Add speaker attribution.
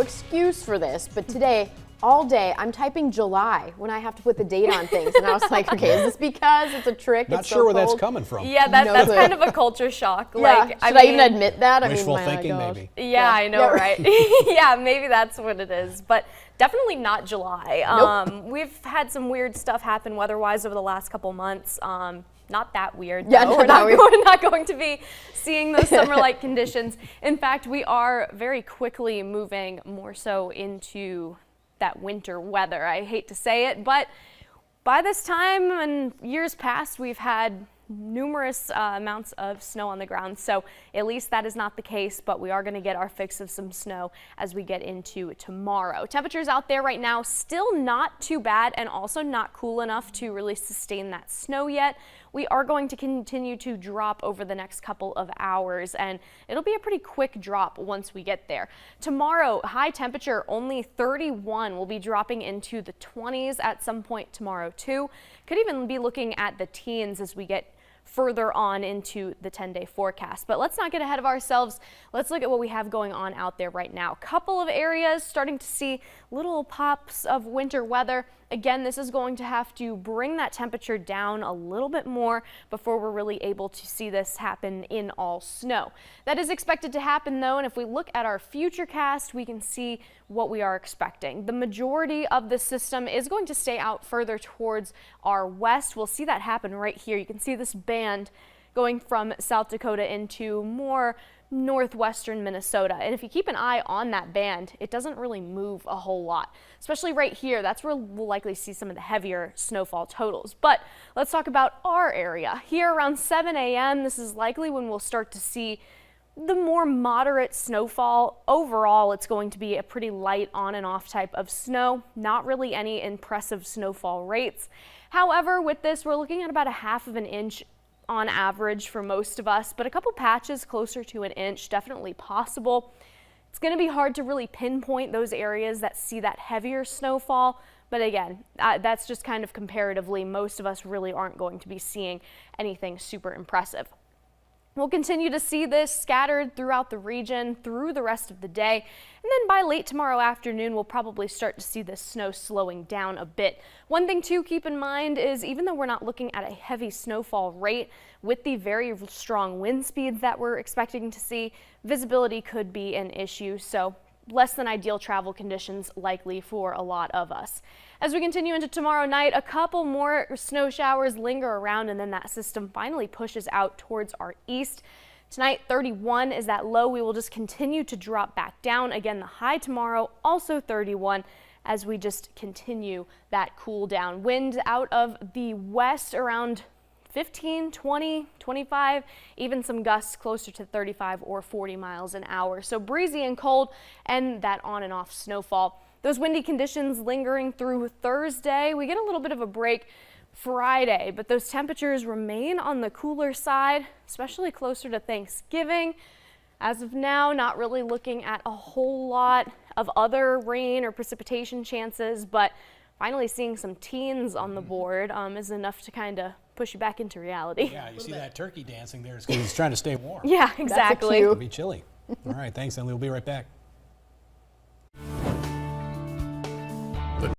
Speaker 1: excuse for this, but today, all day, I'm typing July when I have to put the date on things. And I was like, okay, is this because it's a trick?
Speaker 2: Not
Speaker 1: it's
Speaker 2: sure where
Speaker 1: cold?
Speaker 2: that's coming from.
Speaker 3: Yeah, that's kind of a culture shock.
Speaker 1: Yeah.
Speaker 3: Like,
Speaker 1: Should I even admit that?
Speaker 2: Wishful
Speaker 1: my
Speaker 2: thinking,
Speaker 1: gosh.
Speaker 2: maybe.
Speaker 3: Yeah, I know,
Speaker 1: Yeah,
Speaker 3: right? Yeah, maybe that's what it is. But definitely not July.
Speaker 1: Nope.
Speaker 3: We've had some weird stuff happen weather-wise over the last couple months. Not that weird.
Speaker 1: Yeah,
Speaker 3: though. We're not going to be seeing those summer-like conditions. In fact, we are very quickly moving more so into that winter weather. I hate to say it, but by this time and years past, we've had numerous amounts of snow on the ground, so at least that is not the case, but we are going to get our fix of some snow as we get into tomorrow. Temperatures out there right now still not too bad and also not cool enough to really sustain that snow yet. We are going to continue to drop over the next couple of hours, and it'll be a pretty quick drop once we get there. Tomorrow, high temperature only 31. We'll be dropping into the 20s at some point tomorrow too. Could even be looking at the teens as we get further on into the 10-day forecast. But let's not get ahead of ourselves. Let's look at what we have going on out there right now. Couple of areas starting to see little pops of winter weather. Again, this is going to have to bring that temperature down a little bit more before we're really able to see this happen in all snow. That is expected to happen though, and if we look at our future cast, we can see what we are expecting. The majority of the system is going to stay out further towards our west. We'll see that happen right here. You can see this band going from South Dakota into more northwestern Minnesota. And if you keep an eye on that band, it doesn't really move a whole lot, especially right here. That's where we'll likely see some of the heavier snowfall totals. But let's talk about our area. Here around 7 a.m., this is likely when we'll start to see the more moderate snowfall. Overall, it's going to be a pretty light on and off type of snow, not really any impressive snowfall rates. However, with this, we're looking at about a half of an inch on average for most of us, but a couple patches closer to an inch definitely possible. It's going to be hard to really pinpoint those areas that see that heavier snowfall, but again, that's just kind of comparatively. Most of us really aren't going to be seeing anything super impressive. We'll continue to see this scattered throughout the region through the rest of the day, and then by late tomorrow afternoon, we'll probably start to see this snow slowing down a bit. One thing to keep in mind is even though we're not looking at a heavy snowfall rate, with the very strong wind speeds that we're expecting to see, visibility could be an issue, so less than ideal travel conditions likely for a lot of us. As we continue into tomorrow night, a couple more snow showers linger around, and then that system finally pushes out towards our east. Tonight, 31 is that low. We will just continue to drop back down. Again, the high tomorrow, also 31, as we just continue that cool down. Wind out of the west around 15, 20, 25, even some gusts closer to 35 or 40 miles an hour. So breezy and cold, and that on and off snowfall. Those windy conditions lingering through Thursday. We get a little bit of a break Friday, but those temperatures remain on the cooler side, especially closer to Thanksgiving. As of now, not really looking at a whole lot of other rain or precipitation chances, but finally seeing some teens on the board is enough to kind of push you back into reality.
Speaker 2: Yeah, you see that turkey dancing there. It's because he's trying to stay warm.
Speaker 3: Yeah, exactly.
Speaker 2: It'll be chilly. All right, thanks, Emily. We'll be right back.